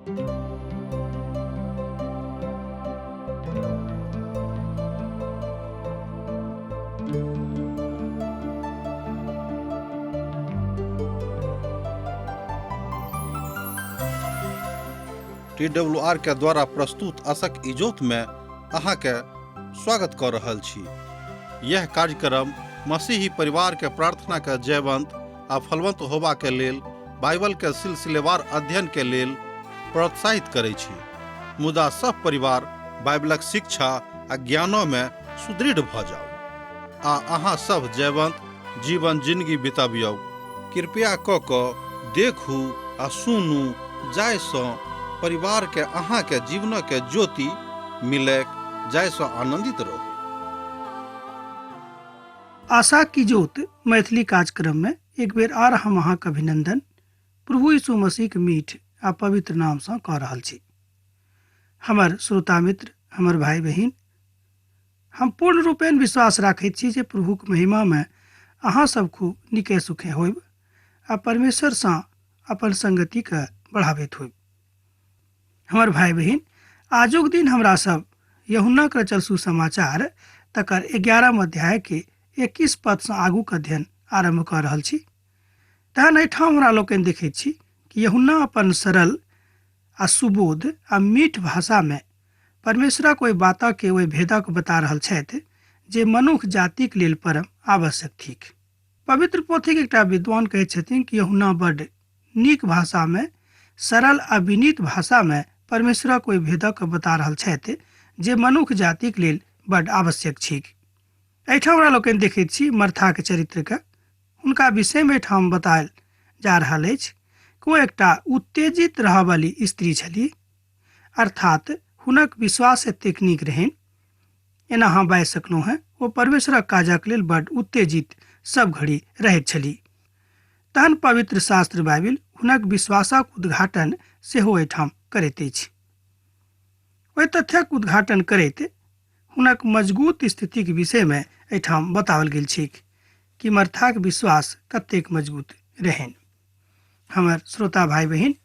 TWR के द्वारा प्रस्तुत अशक इजोत में अहाँ के स्वागत कर रहल छी। यह कार्यक्रम मसीही परिवार के प्रार्थना के जयवंत आ फलवंत होबा के लेल बाइबल के सिलसिलेवार अध्ययन के लेल प्रोत्साहित करै छी। मुदा सब परिवार बाइबलक शिक्षा आ ज्ञानो में सुदृढ़ भ जाओ आ अहाँ सब जयवंत जीवन जिंदगी बिताबियौ। कृपया क देखू आ सुनू जायसँ परिवार के अहाँ के जीवन के ज्योति मिलैक, जायसँ आनंदित रहो। आशा की ज्योत मैथिली कार्यक्रम में एक बेर आर हम अहाँ के अभिनंदन प्रभु यीशु मसीह के मीठ आ पवित्र नाम से कह रहल छी। हमर श्रोता मित्र, हमर भाई बहिन, हम पूर्ण रूपेण विश्वास राखैत छी जे प्रभुक महिमा में अहाँ सब खूब नीके सुखे होइब आ परमेश्वर से अपन संगति के बढ़ावैत होइब। हमर भाई बहिन, आजुक दिन हमरा सब यूहन्ना के रचल सुसमाचार तकर 11 अध्याय के 21 पद से आगू के अध्ययन आरंभ कर रहल छी। तहन एहिठाम हमरा लोकनि देखैत छी कि यूहन्ना अपन सरल आ सुबोध आ मीठ भाषा में परमेश्वरक ओहि बातक के ओहि भेदक बता रहल छथि जे मनुष्य जातिक लेल परम आवश्यक थिक। पवित्र पोथीक एकटा विद्वान कहैत छथिन कि यूहन्ना बड्ड नीक भाषा में, सरल आ विनीत भाषा में परमेश्वरक ओहि भेदक बता रहल छथि जे मनुष्य जातिक लेल बड्ड आवश्यक छिक। एहिठाम हमरा लोकनि देखैत छी मर्था के चरित्र के, हुनका विषय में एहिठाम बतायल जा रहल अछि कि ओ एकटा उत्तेजित रहय वाली स्त्री छलीह, अर्थात हुनक विश्वास एतेक नीक रहनि, एना अहाँ बाजि सकलहुँ हैं, ओ परमेश्वरक काजक लेल बड्ड उत्तेजित सब घड़ी रहैत छलीह। तहन पवित्र शास्त्र बाइबिल हुनक विश्वासक उद्घाटन सेहो एहिठाम करैत अछि। ओहि तथ्यक उद्घाटन करैत हुनक मजबूत स्थिति के विषय में एहिठाम बताओल गेल छैक कि मर्थाक विश्वास कतेक मजबूत रहनि। हमर श्रोता भाई बहिन,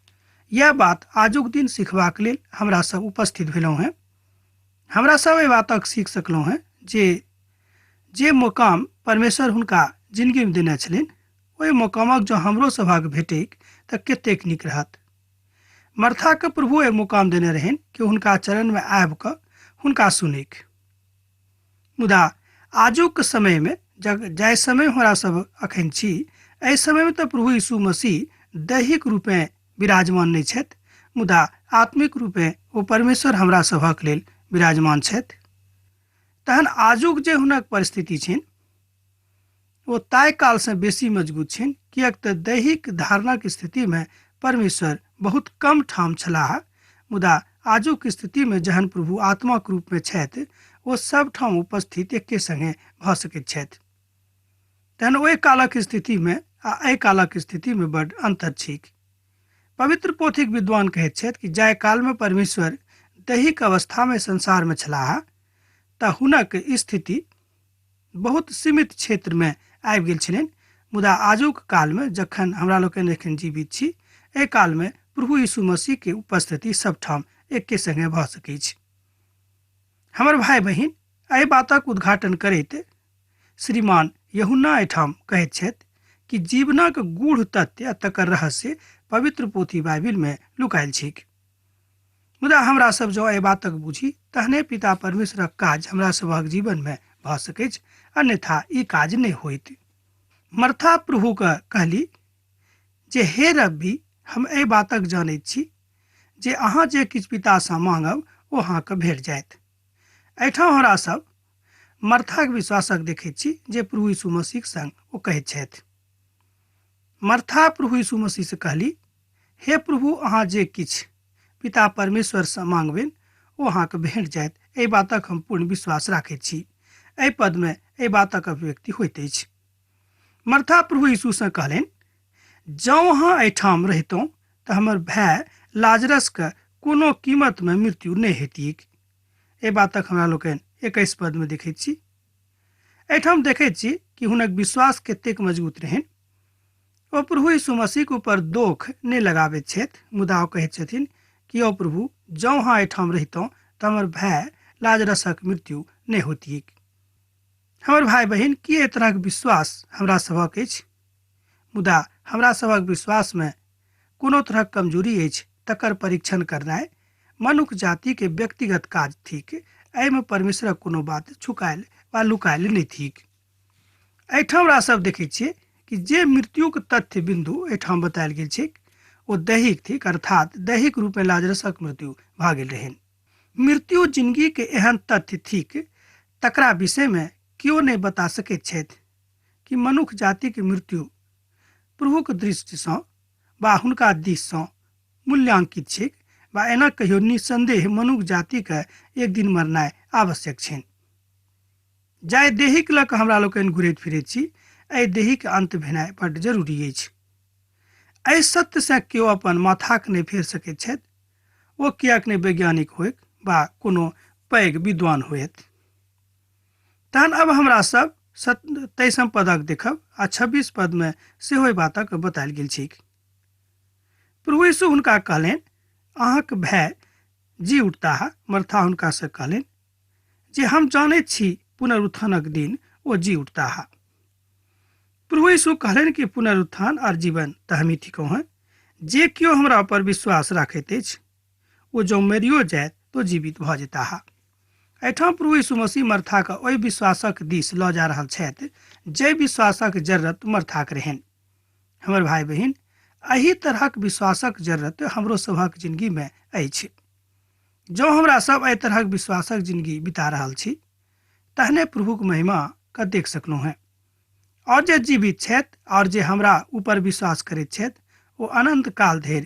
यह बात आजुक दिन सिखबाक लेल हमरा सब उपस्थित भेलहुँ हैं। हमरा सब एहि बातक सीख सकलहुँ हैं जे मुकाम परमेश्वर हुनका जिंदगी में देने छलनि, ओहि मुकामक जो हमरो सभक भेटैक तऽ कतेक नीक रहत। मर्था के प्रभु ए मुकाम देने रहन कि हुनका चरण में आबि कऽ हुनका सुनैक। मुदा आजुक समय में जाहि समय हमरा सब अखन छी, एहि समय में तऽ प्रभु यीशु मसीह दैहिक रूपे विराजमान नहीं छथि, मुदा आत्मिक रूपे ओ परमेश्वर हमरा सभक लेल विराजमान छथि। तहन आजुक जे हुनक परिस्थिति छनि ओ ताय काल से बेसी मजबूत छनि, किएक तऽ दैहिक धारणक स्थिति में परमेश्वर बहुत कम ठाम छलाह, मुदा आजुक स्थिति में जहन प्रभु आत्माक रूप में छथि, ओ सब ठाम उपस्थित एके संगे भ सकैत छथि। तहन ओहि कालक स्थिति में आ एहि कालक स्थिति में बड्ड अंतर छैक। पवित्र पोथीक विद्वान कहैत छथि कि जाहि काल में परमेश्वर दैहिक अवस्था में संसार में छलाह तऽ हुनक स्थिति बहुत सीमित क्षेत्र में आबि गेल छलनि, मुदा आजुक काल में जखन हमरा लोकनि एखन जीवित छी, एहि काल में प्रभु यीशु मसीह के उपस्थिति सब ठाम एके संगे भ सकै छै। हमर भाई बहिन, एहि बातक उद्घाटन करैत श्रीमान यूहन्ना एहिठाम कहैत छथि कि जीवनक गूढ़ तथ्य आ तकर रहस्य पवित्र पोथी बाइबिल में लुकायल छैक। मुदा हमरा सब जो एहि बातक बुझी तहने पिता परमेश्वरक काज हमरा सभक जीवन में भ सकै छै, अन्यथा ई काज नहीं होइत। मर्था प्रभु के कहली जे हे रब्बी, हम एहि बातक जानैत छी जे अहाँ जे किछु पिता सँ मांगब ओ अहाँके भेट जायत। एहिठाम हमरा सब मर्थाक विश्वासक देखैत छी जे प्रभु यीशु मसीह संग ओ कहैत छथि। मर्था प्रभु यीशु मसीह से कहली, हे प्रभु, अहाँ जे किछु पिता परमेश्वर से मांगबनि ओ अहाँके भेट जायत। एहि बातक हम पूर्ण विश्वास राखैत छी। एहि पद में एहि बातक अभिव्यक्ति होइत अछि। मर्था प्रभु यीशु से कहलनि, जँ अहाँ एहिठाम रहितहुँ तऽ हमर भाय लाजरस के कोनो कीमत में मृत्यु नहीं हेतिक। एहि बातक हमरा लोकनि 21 पद में देखैत छी। एहिठाम देखैत छी कि हुनक विश्वास कतेक मजबूत रहनि। ओ प्रभु यीशु मसीह के ऊपर दोष नहीं लगाबैत छथि, मुदा ओ कहैत छथिन कि ओ प्रभु जँ अहाँ एहिठाम रहितहुँ तऽ हमर भाय लाजरसक मृत्यु नहि होतियैक। हमर भाई बहिन की एहि तरहक विश्वास हमरा सभक अछि? मुदा हमरा सभक विश्वासमे कोनो तरहक कमजोरी अछि तकर परीक्षण करनाइ मनुष्य जाति के व्यक्तिगत काज थिक। एहिमे परमेश्वरक कोनो बात छुकायल वा लुकायल नहि थिक। एहिठाम हमरा सब देखै छियै कि जे मृत्युक तथ्य बिंदु एहिठाम बतायल गेल छै ओ दैहिक थिक, अर्थात दैहिक रूप में लाजरसक मृत्यु भऽ गेल रहनि। मृत्यु जिंदगी के एहन तथ्य थिक तकरा विषय में केओ नहि बता सकैत छथि कि मनुष्य जाति के मृत्यु प्रभुक दृष्टिसँ वा हुनका दिससँ मूल्यांकित छै वा एना कहियो निसंदेह मनुष्य जाति के एक दिन मरनाइ आवश्यक छनि। जाहि देहिक लऽ कऽ हमरा लोकनि घुरैत फिरैत छी, एहि देहिक अंत भेनाइ बड्ड जरूरी अछि। एहि सत्य से केओ अपन माथाक नहि फेर सकैत छथि, ओ किएक नहि वैज्ञानिक होइत वा कोनो पैघ विद्वान होइत। तहन अब हमरा सब 23 पदक देखब आ 26 पद में सेहो एहि बातक बतायल गेल छै। प्रभु यीशु हुनका कहलनि, अहाँक भाय जी उठताह। मर्था हुनका से कहलनि जे हम जानैत छी पुनरुत्थानक दिन ओ जी उठताह। प्रभु यीशु कहलनि कि पुनरुत्थान और जीवन तऽ हमी थिकौ हैं। जे केओ हमरा पर विश्वास राखैत अछि ओ जँ मरियो जायत तो जीवित भऽ जेताह। एहिठाम प्रभु यीशु मसीह मर्थाक ओहि विश्वासक दिस लऽ जा रहल छथि जे विश्वासक जरूरत मर्थाक रहनि। हमर भाई बहिन, एही तरहक विश्वासक जरूरत हमरो सभक जिंदगी में अछि। जँ हमरा सब एहि तरहक विश्वासक जिंदगी बिता रहल छी तहने प्रभुक महिमा के देख सकलहुँ हैं। और जे जीवित छथि और जे हमरा ऊपर विश्वास करैत छथि ओ अनंत काल धरि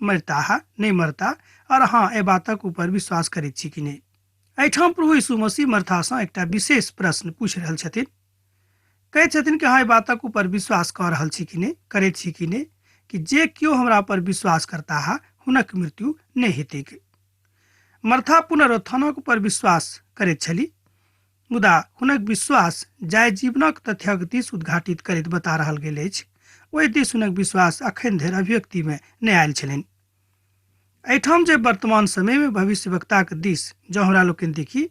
मरताह नहीं मरता। और हाँ, एहि बातक ऊपर विश्वास करैत छी कि नहीं? एहिठाम प्रभु यीशु मसीह मर्थासँ एकटा विशेष प्रश्न पूछि रहल छथिन। कहैत छथिन कि हाँ, एहि बातक ऊपर विश्वास कऽ रहल छी कि नहीं, करैत छी कि नहीं, कि जे केओ हमरा पर विश्वास करता है हुनक मृत्यु नहीं हेतैक। मर्था पुनरुत्थानक पर विश्वास करैत छली, मुदा हुनक विश्वास जाय जीवनक तथ्यक दिस उद्घाटित करैत बता रहल गेल अछि, ओहि दिस हुनक विश्वास अखन धरि अभिव्यक्ति में नहि आयल छलनि। एहिठाम जे वर्तमान समय में भविष्यवक्ताक दिस जँ हमरा लोकनि देखी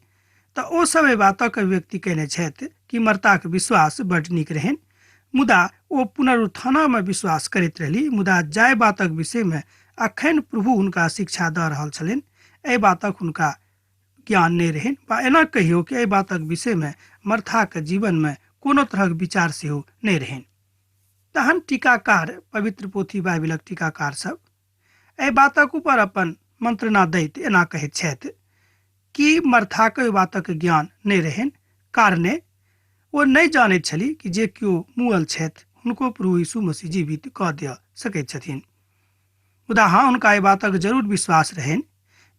तऽ ओ सब एहि बातक अभिव्यक्ति कयने छथि कि मर्ताक विश्वास बड्ड नीक रहनि, मुदा ओ पुनरुत्थान में विश्वास करैत रहली। मुदा जाय बातक विषय में अखन प्रभु हुनका शिक्षा दऽ रहल छलनि एहि बातक हुनका ज्ञान नहीं रहनि, वा एना कहियो कि एहि बातक विषय में मर्थाक जीवन में कोनो तरहक विचार सेहो नहीं रहनि। तहन टीकाकार, पवित्र पोथी बाइबिलक टीकाकार सब एहि बातक ऊपर अपन मंत्रणा दैत एना कहैत छथि कि मर्थाक एहि बातक ज्ञान नहीं रहनि, कारणे ओ नहीं जानैत छली कि जे केओ मुअल छथि हुनको प्रभु यीशु मसीह जीवित कऽ दिअ सकैत छथिन। मुदा हाँ, हुनका एहि बातक जरूर विश्वास रहनि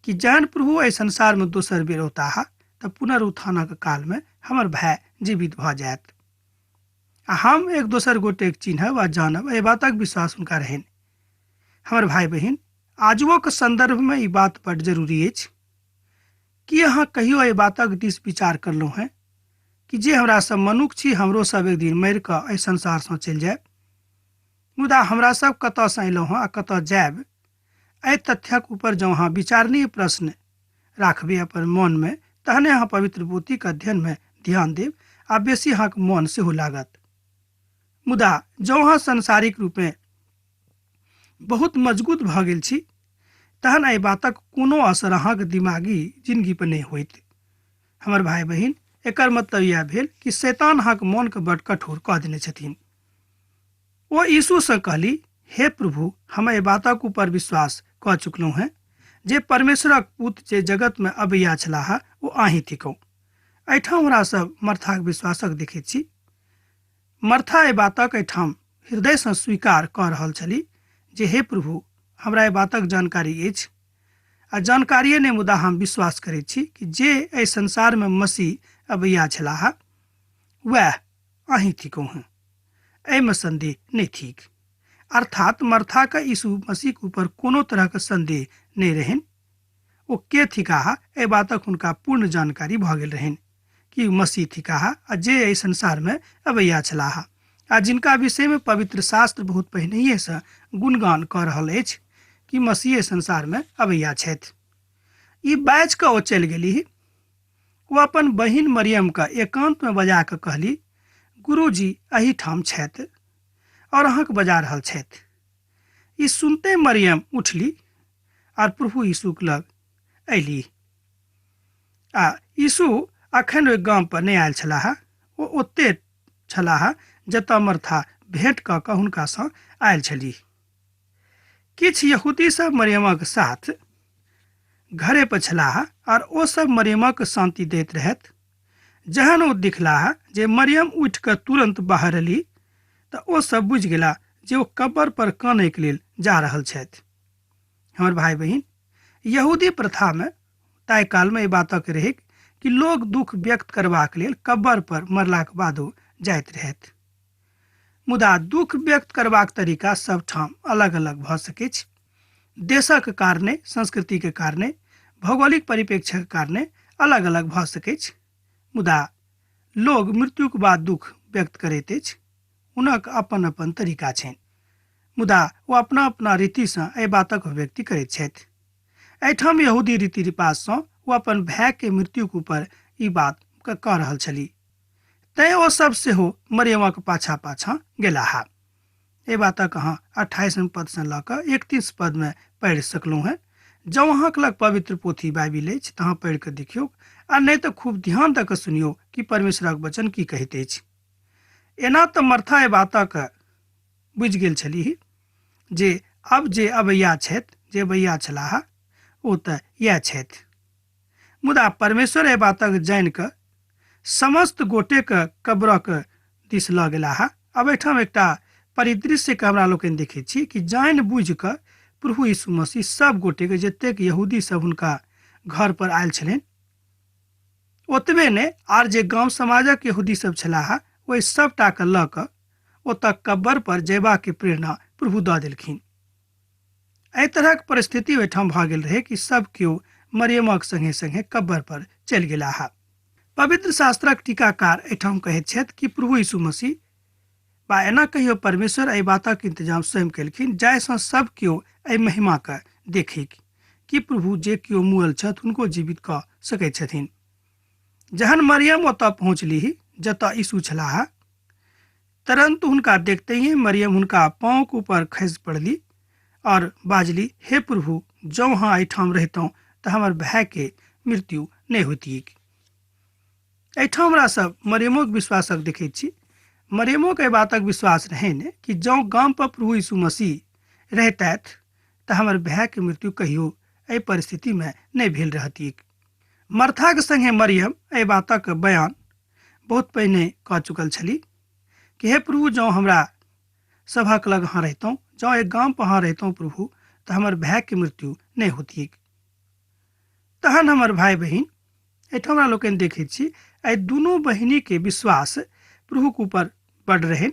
कि जहन प्रभु एहि संसार में दोसर बेर औताह तऽ पुनरुत्थानक काल में हमर भाय जीवित भऽ जायत आ हम एक दोसर गोटे चिन्हब आ जानब। एहि बातक विश्वास हुनका रहनि। हमर भाई बहिन, आजुओक संदर्भ में ई बात बड्ड जरूरी अछि कि अहाँ कहियो एहि बातक दिस विचार करलहुँ हैं कि जे हमरा सब मनुष्य छी हमरो सब एक दिन मरि कऽ एहि संसारसँ चलि जायब, मुदा हमरा सब कतयसँ अयलहुँ हैं आ कतय जायब, एहि तथ्यक ऊपर जँ अहाँ विचारणीय प्रश्न राखबै अपन मन में तहने अहाँ पवित्र पोथीक अध्ययन में ध्यान देब आ बेसी अहाँक मन सेहो लागत। मुदा जँ अहाँ संसारिक रूप में बहुत मजबूत भऽ गेल छी तहन एहि बातक कोनो असर अहाँक दिमागी जिंदगी पर नहीं होइत। हमर भाई बहिन, एकर मतलब यह भेल कि शैतान अहाँक मन के बड्ड कठोर कऽ देने छथिन। ओ यीशु से कहली, हे प्रभु, हम एहि बातक ऊपर विश्वास कऽ चुकलहुँ हैं जे परमेश्वरक पुत्र जे जगत में अबैया छलाह ओ अहीं थिकौ। एहिठाम हमरा सब मर्थाक विश्वासक देखैत छी। मर्था एहि बातक एहिठाम हृदय से स्वीकार कऽ रहल छली जे हे प्रभु, हमरा एहि बातक जानकारी अछि आ जानकारिए नहि, मुदा हम विश्वास करैत छी कि जे एहि संसार में मसीह अबैया छलाह वह अहीं थिकौ हैं। एहिमे संदेह नहीं थिक। अर्थात मर्था के यीशु मसीह के ऊपर कोनो तरह के संदेह नहीं रहनि। ओ के थिकाह एहि बातक हुनका पूर्ण जानकारी भऽ गेल रहनि कि मसीह थिकाह आ जे एहि संसार में अबैया छलाह आ जिनका विषय में पवित्र शास्त्र बहुत पहिनहिए से गुणगान कऽ रहल अछि कि मसीह संसार में अबैया छथि। ई बाजि कऽ ओ चलि गेलीह। ओ अपन बहिन मरियम का एकांत में बजा कऽ कहली, गुरुजी एहिठाम छथि और अहाँके बजा रहल छथि। ई सुनते मरियम उठली और प्रभु यीशुक लग अयली। आ यीशु अखन ओहि गाम पर नहि आयल छलाह। ओ ओते छलाह जतऽ मर्था भेंट कऽ कऽ हुनकासँ आयल छलीह। किछु यहूदी सब मरियमक साथ घरे पर छलाह और ओ सब मरियमक शांति दैत रहथि। जहन ओ दिखलाह जे मरियम उठि कऽ तुरंत बाहर अयली तऽ ओ सब बुझि गेला जे ओ कब्र पर कानैके लेल जा रहल छथि। हमर भाई बहिन, यहूदी प्रथा में ताहि काल में ई बातक रहै कि लोग दुख व्यक्त करबाक लेल कब्र पर मरलाक बादो जाइत रहथि। मुदा दुख व्यक्त करबाक तरीका सब ठाम अलग अलग भऽ सकैत छै। देशक कारणे, संस्कृति के कारणे, भौगोलिक परिप्रेक्ष्य के कारणे अलग अलग भऽ सकैत छै। मुदा लोग मृत्युक बाद दुख व्यक्त करैत अछि। हुनक अपन अपन तरीका छनि। मुदा ओ अपना अपना रीतिसँ एहि बातक अभिव्यक्ति करैत छथि। एहिठाम यहूदी रीति रिवाजसँ ओ अपन भाय के मृत्युक ऊपर ई बात कह रहल छली। तैं ओ सब सेहो मरियमक पाछा पाछा गेलाह। एहि बातक अहाँ 28 पद से लऽ कऽ 31 पद में पढ़ि सकलहुँ हैं। जँ अहाँक लग पवित्र पोथी बाइबिल अछि तऽ अहाँ पढ़ि कऽ देखियौ, आ नहि तऽ खूब ध्यान दऽ कऽ सुनियौ कि परमेश्वरक वचन की कहैत अछि। एना तऽ मर्था एहि बातक बुझि गेल छलीह जे अब जे अबैया छथि, जे अबैया छलाह, ओ तऽ इएह छथि। मुदा परमेश्वर एहि बातक जानि कऽ समस्त गोटे के कब्रक दिस लऽ गेलाह। अब एहिठाम एकटा परिदृश्य के हमरा लोकनि देखैत छी कि जानि बुझि कऽ प्रभु यीशु मसीह सब गोटे के, जतेक यहूदी सब हुनका घर पर आयल छलनि, ओतबे ने आर जे गांव समाजक यहूदी सब छलाह, ओहि सबटा के लऽ कऽ ओतऽ कब्र पर जयबाक के प्रेरणा प्रभु दऽ देलखिन। एहि तरहक परिस्थिति ओहिठाम भऽ गेल रहै कि सब केओ मरियमक संगे संगे कब्र पर चलि गेलाह। पवित्र शास्त्रक टीकाकार एहिठाम कहैत छथि कि प्रभु यीशु मसीह बा एना कहियो परमेश्वर एहि बातक इंतजाम स्वयं केलखिन जाहिसँ सब केओ एहि महिमा के देखि कि प्रभु जे केओ मुअल छथि हुनको जीवित कऽ सकैत छथिन। जहन मरियम ओतऽ पहुँचलीह जतऽ यीशु छलाह, तुरंत हुनका देखते ही मरियम हुनका पाँव के ऊपर खसि पड़ली और बाजली, हे प्रभु, जँ अहाँ एहिठाम रहितहुँ तऽ हमर भाई के मृत्यु नहि होइतिक। एहिठाम हमरा सब मरियमोक विश्वासक देखैत छी। मरियमोक एहि बातक विश्वास रहनि कि जँ गाम पर प्रभु यीशु मसीह रहतथि तऽ हमर भाई के मृत्यु कहियो एहि परिस्थिति में नहि भेल रहतिक। मर्था के संगे मरियम एहि बातक बयान बहुत पहिने कह चुकल छली कि हे प्रभु, जँ हमरा सभक लग अहाँ रहितहुँ, जँ एक गाम पर अहाँ रहितहुँ प्रभु, तऽ हमर भाई के मृत्यु नहि होतिक। तहन हमर भाई बहिन, एहिठाम हमरा लोकनि देखैत छी एहि दुनू बहिनी के विश्वास प्रभु के ऊपर बड़ रहनि।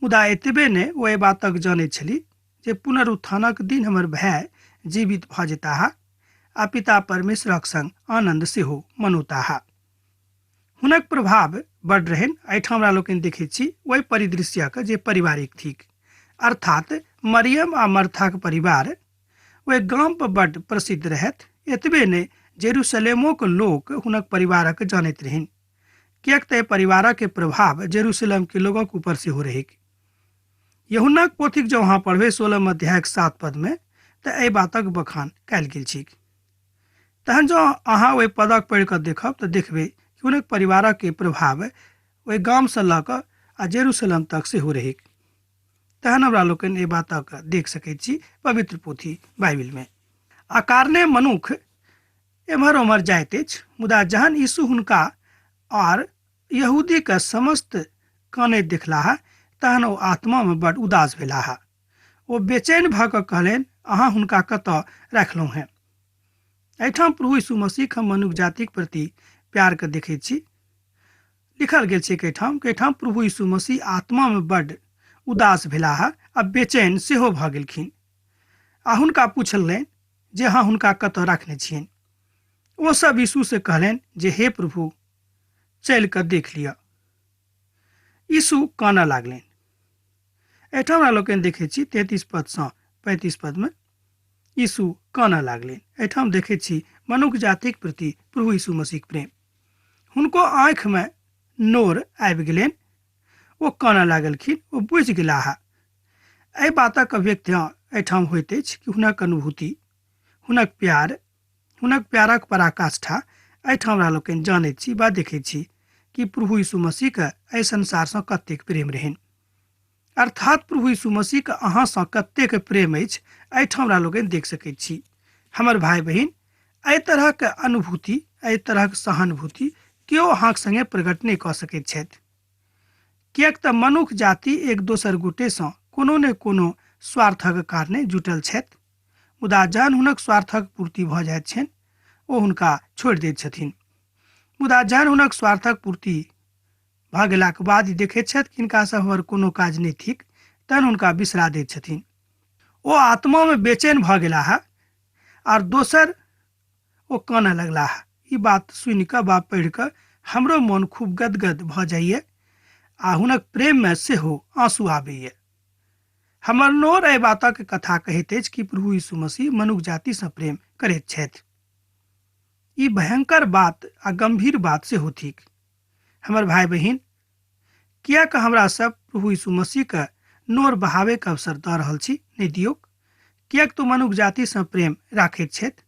मुदा एतबे ने ओ एहि बातक जानैत छली जे पुनरुत्थानक दिन हमर भाई जीवित भऽ जेताह आ पिता परमेश्वरक संग आनंद सेहो मनौताह। हुनक प्रभाव बड़ रहनि। एहिठाम हमरा लोकनि देखैत छी ओहि परिदृश्यक जे पारिवारिक थिक, अर्थात मरियम आ मर्थाक परिवार ओहि गाम पर बड़ प्रसिद्ध रहथि। एतबे ने जेरूसलेमोक लोक हुनक परिवारक जानैत रहनि, किएक तऽ परिवारक के प्रभाव जेरूसलम के लोगक ऊपर सेहो रहै। यूहन्नाक पोथीक जँ अहाँ पढ़बै 16 अध्याय 7 पद में तऽ एहि बातक बखान कयल गेल छै। तहन जँ अहाँ ओहि पदक पढ़ि कऽ देखब तऽ देखबै कि हुनक परिवारक के प्रभाव ओहि गामसँ लऽ कऽ आ जेरूसलम तक सेहो रहै। तहन हमरा लोकनि एहि बातक देख सकैत छी पवित्र पोथी बाइबिल में। अकारणे मनुख एम्हर ओम्हर जाइत अछि, मुदा जहन यीशु हुनका और यहूदी के समस्त कानैत देखलाह तहन ओ आत्मा में बड़ उदास भेलाह। ओ बेचैन भऽ कऽ कहलनि, अहाँ हुनका कतऽ रखलहुँ हैं। एहिठाम प्रभु यीशु मसीह हम मनुष्य जातिक प्रति प्यार के देखैत छी। लिखल गेल छै कि एहिठाम प्रभु यीशु मसीह आत्मा में बड़ उदास भेलाह आ बेचैन सेहो भऽ गेलखिन आ हुनका पूछलनि जे अहाँ हुनका कतऽ रखने छियनि। ओ सब यीशु से कहलनि जे हे प्रभु, चलि कऽ देख लिअ। यीशु कानऽ लागलनि। एहिठाम हमरा लोकनि देखैत छी 33 पद से 35 पद में, यीशु कानऽ लागलनि। एहिठाम देखै छी मनुष्य जातिक प्रति प्रभु यीशु मसीह प्रेम। हुनको आँखि में नोर आबि गेलनि, ओ कानऽ लागलखिन, ओ बुझि गेलाह। एहि बातक अभिव्यक्ति एहिठाम होइत अछि कि हुनक अनुभूति, हुनक प्यार, हुनक प्यारक पराकाष्ठा एहिठाम हमरा लोकनि जानैत छी वा देखैत छी कि प्रभु यीशु मसीहके एहि संसारसँ कतेक प्रेम रहनि। अर्थात प्रभु यीशु मसीहके अहाँसँ कतेक प्रेम अछि एहिठाम हमरा लोकनि देख सकैत छी। हमर भाई बहिन, एहि तरहक अनुभूति, एहि तरहक सहानुभूति केओ अहाँक संगे प्रकट नहि कऽ सकैत छथि, किएक तऽ मनुष्य जाति एक दोसर गोटेसँ कोनो ने कोनो स्वार्थक कारणे जुटल छथि। मुदा जहन हुनक स्वार्थक पूर्ति भऽ जाइत छनि, ओ हुनका छोड़ि दैत छथिन। मुदा जहन हुनक स्वार्थक पूर्ति भऽ गेलाक बाद ई देखैत छथि कि हिनकासँ हमर कोनो काज नहि थिक, तहन हुनका बिसरा दैत छथिन। ओ आत्मामे बेचैन भऽ गेलाह आर दोसर ओ कानऽ लगलाह। ई बात सुनि कऽ वा पढ़ि कऽ हमरो मोन खूब गदगद भऽ जाइए आ हुनक प्रेममे सेहो आंसू आबैए। हमर नोर एहि बातक कथा कहैत अछि कि प्रभु यीशु मसीह मनुष्य जातिसँ प्रेम करैत छथि। ई भयंकर बात आ गंभीर बात सेहो थिक। हमर भाई बहिन, किएक हमरा सब प्रभु यीशु मसीहके नोर बहाबैके अवसर दऽ रहल छी नहि दियौक। किएक तो मनुष्य जातिसँ प्रेम राखैत छथि,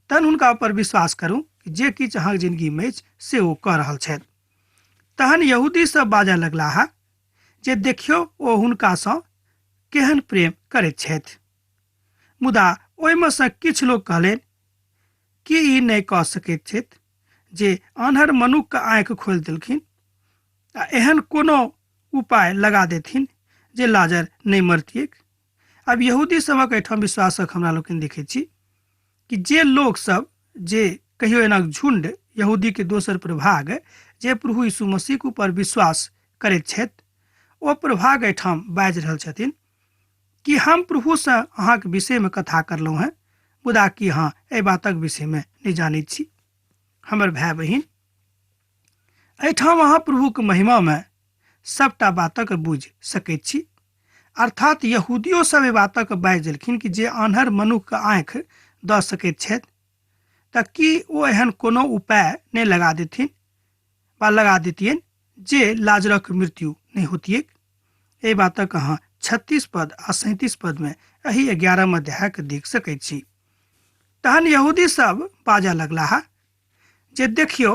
तहन हुनका ऊपर विश्वास करू कि जे किछु अहाँक जिन्दगीमे अछि से ओ कऽ रहल छथि। तहन यहूदी सब बाजऽ लगलाह जे देखियौ ओ हुनकासँ केहन प्रेम करैत छथि। मुदा ओहिमे सँ किछु लोक कहलनि कि ई नहि कऽ सकैत छथि जे आन्हर मनुष्यके आँखि खोलि देलखिन आ एहन कोनो उपाय लगा देथिन जे लाजर नहि मरतियैक। अब यहूदी सबक एहिठाम विश्वासक हमरा लोकनि देखैत छी कि जे लोक सब, जे कहियो एनक झुंड यहूदीके दोसर प्रभाग जे प्रभु यीशु मसीहके ऊपर विश्वास करैत छथि, ओ प्रभाग एहिठाम बाजि रहल छथिन कि हम प्रभुसँ अहाँके विषयमे कथा करलहुँ हेँ, मुदा कि अहाँ एहि बातक विषयमे नहि जानैत छी। हमर भाई बहिन, एहिठाम अहाँ प्रभुके महिमामे सबटा बातक बुझि सकैत छी। अर्थात यहूदियो सब एहि बातक बाजि देलखिन कि जे आन्हर मनुष्यके आँखि दऽ सकैत छथि, तऽ कि ओ एहन कोनो उपाय नहि लगा देथिन वा लगा देतियनि जे लाजरक मृत्यु नहि होतियैक। एहि बातक अहाँ 36 पद आ 37 पदमे एही 11 अध्यायके देख सकैत छी। तहन यहूदी सब बाजऽ लगलाह जे देखियौ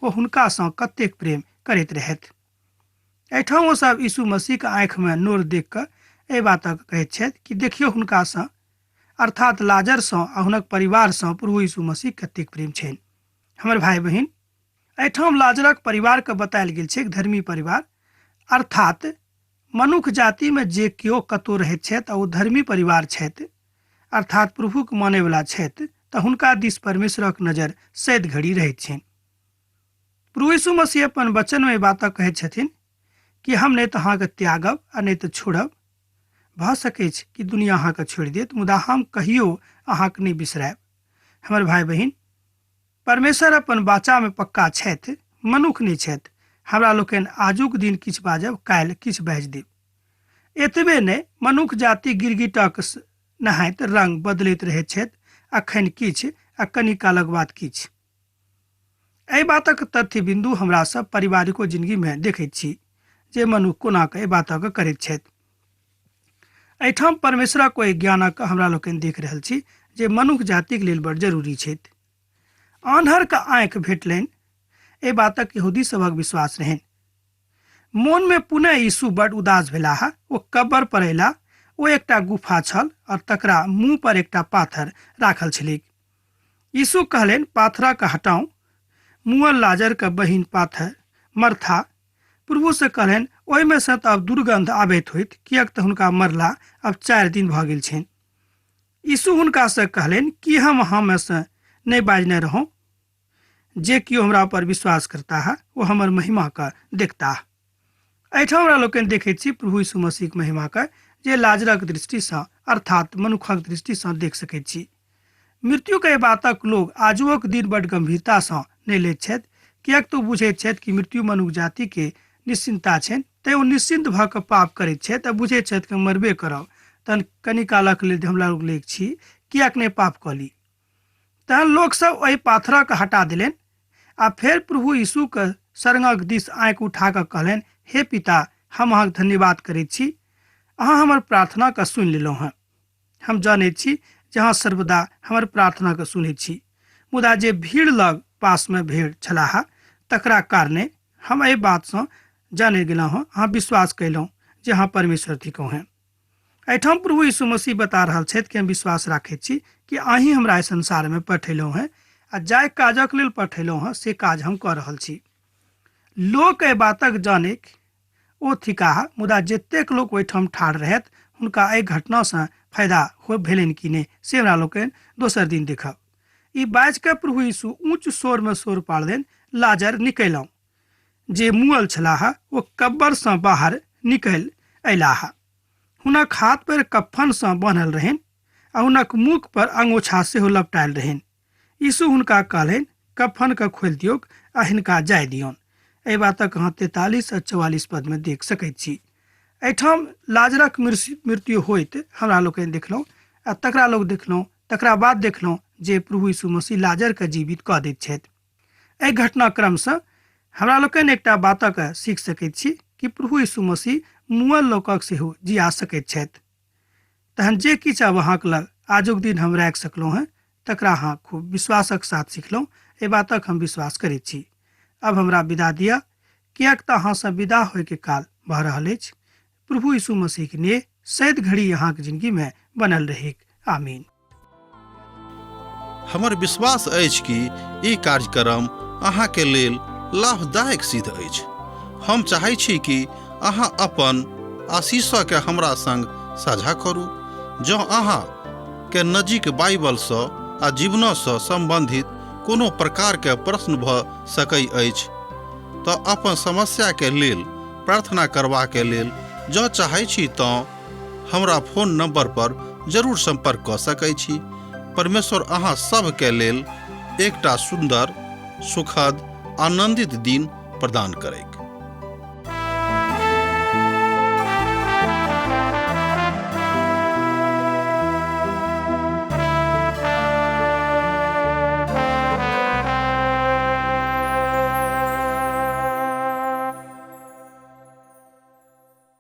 ओ हुनकासँ कतेक प्रेम करैत रहथि। एहिठाम ओ सब यीशु मसीहके आँखिमे नोर देख कऽ एहि बातक कहैत छथि कि देखियौ हुनकासँ, अर्थात लाजरसँ आ हुनक परिवारसँ प्रभु यीशु मसीह कतेक प्रेम छनि। हमर भाई बहिन, एहिठाम लाजरक परिवारके बतायल गेल छै, एक धर्मी परिवार। अर्थात मनुष्य जातिमे जे केओ कतहु रहैत छथि आ ओ धर्मी परिवार छथि, अर्थात प्रभुके मानैवला छथि, तऽ हुनका दिस परमेश्वरक नजर सैद घड़ी रहैत छनि। प्रभु यीशु मसीह अपन वचनमे एहि बातक कहैत छथिन कि हम नहि तऽ अहाँके त्यागब आ नहि तऽ छोड़ब। भऽ सकैत छै कि दुनिया अहाँके छोड़ि देत, मुदा हम कहियो अहाँके नहि बिसरायब। हमर भाई बहिन, परमेश्वर अपन वाचामे पक्का छथि, मनुष्य नहि छथि। हमरा लोकनि आजुक दिन किछु बाजब, काल्हि किछु बाजि देब। एतबे नहि, मनुष्य जाति गिरगिटक नहाइत रंग बदलैत रहैत छथि, अखन किछु आ कनि कालक बाद किछु। एहि बातक तथ्य बिंदु हमरा सब पारिवारिको जिंदगीमे देखैत छी जे मनुष्य कोना कऽ एहि बातक करैत छथि। एहिठाम परमेश्वरक ओहि ज्ञानक हमरा लोकनि देख रहल छी जे मनुष्य जातिक लेल बड़ जरूरी छथि। आन्हरके आँखि भेटलनि, एहि बातक यहूदी सभक विश्वास रहनि। मोनमे पुनः यीशु बड़ उदास भेलाह। ओ कब्र पर अयला। ओ एकटा गुफा छल और तकरा मुँह पर एकटा पाथर राखल छलैक। यीशु कहलनि, पाथरके हटाउ। मुअल लाजरके बहिन पाथर मर्था प्रभुसँ कहलनि, ओहिमे सँ तऽ अब दुर्गंध आबैत होइत, किएक तऽ हुनका मरला अब 4 दिन भऽ गेल छनि। यीशु हुनकासँ कहलनि कि हम अहाँमे सँ नहि बाजने रहौं। जे केओ हमरा पर विश्वास करता है वो हमर महिमाके देखता। एहिठाम हमरा लोकनि देखैत छी प्रभु यीशु मसीहके महिमाके जे लाजरक दृष्टिसँ, अर्थात मनुखक दृष्टिसँ देख सकैत छी। मृत्युके बातक लोग आजुक दिन बड़ गंभीरतासँ नहि लैत छथि, किएक तऽ बुझैत छथि कि मृत्यु मनुष्य जातिके निश्चिंता छनि, तैँ ओ निश्चिंत भऽ कऽ पाप करैत छथि आ बुझैत छथि कि मरबे करब। तहन कनि कालक लेल हमरा लोग लेख छी किएक नहि पाप कऽ ली। तहन लोक सब ओहि पाथरक हटा देलनि आ फेर प्रभु यीशुके सरंगक दिस आँखि उठा कऽ कहलनि, हे पिता, हम अहाँके धन्यवाद करैत छी, अहाँ हमर प्रार्थनाके सुनि लेलहुँ हँ। हम जानैत छी जे अहाँ सर्वदा हमर प्रार्थनाके सुनैत छी, मुदा जे भीड़ लग पासमे भेड़ छलाह तकरा कारणे हम एहि बातसँ जानि गेलहुँ हँ, अहाँ विश्वास कयलहुँ जे अहाँ परमेश्वर थिकहुँ हैं। एहिठाम प्रभु यीशु मसीह बता रहल छथि कि हम विश्वास राखैत छी कि अहीँ हमरा एहि संसारमे पठेलहुँ हैं आ जाहि काजक लेल पठेलहुँ हँ से काज हम कऽ रहल छी। लोक एहि बातक जानिक ओ थिकाह, मुदा जतेक लोक ओहिठाम ठाढ़ रहथि हुनका एहि घटनासँ फायदा हो भेलनि कि नहि से हमरा लोकनि दोसर दिन देखब। ई बाजि कऽ प्रभु यीशु ऊँच स्वरमे स्वर पाड़लनि, लाजर निकलहुँ। जे मुअल छलाह ओ कब्बरसँ बाहर निकलि अयलाह। हुनक हाथ पैर कफनसँ बान्हल रहनि आ हुनक मुख पर अंगोछा सेहो लपटायल रहनि। यीशु हुनका कहलनि, कफनके खोलि दियौक आ हिनका जाय दियौन। एहि बातक अहाँ 43 आ 44 पदमे देख सकैत छी। एहिठाम लाजरक मृत्यु होइत हमरा लोकनि देखलहुँ आ तकरा बाद देखलहुँ जे प्रभु यीशु मसीह लाजरके जीवित कऽ दैत छथि। एहि घटनाक्रमसँ हमरा लोकनि एकटा बातक सीख सकैत छी कि प्रभु यीशु मसीह मुअल लोकक सेहो जिया सकैत छथि। तहन जे किछु आब अहाँके लग आजुक दिन हम राखि सकलहुँ हैं तकरा अहाँ खूब विश्वासक साथ सिखलहुँ। एहि बातक हम विश्वास करैत छी। अब हमरा विदा दिअ, किएक तऽ अहाँसँ विदा होयके काल भऽ रहल अछि। प्रभु यीशु मसीहके लिए सैद घड़ी अहाँके जिंदगीमे बनल रहैक। आमीन। हमर विश्वास अछि कि ई कार्यक्रम अहाँके लेल लाभदायक सिद्ध अछि। हम चाहै छी कि अहाँ अपन आशीषके हमरा संग साझा करू। जँ अहाँके नजीक बाइबलसँ आ जीवनसँ सम्बन्धित कोनो प्रकारके प्रश्न भऽ सकै अछि तऽ अपन समस्याके लेल प्रार्थना करबाके लेल जँ चाहै छी तऽ हमरा फोन नंबर पर जरूर संपर्क कऽ सकै छी। परमेश्वर अहाँ सबके लेल एकटा सुन्दर, सुखद, आनंदित दिन प्रदान करैक।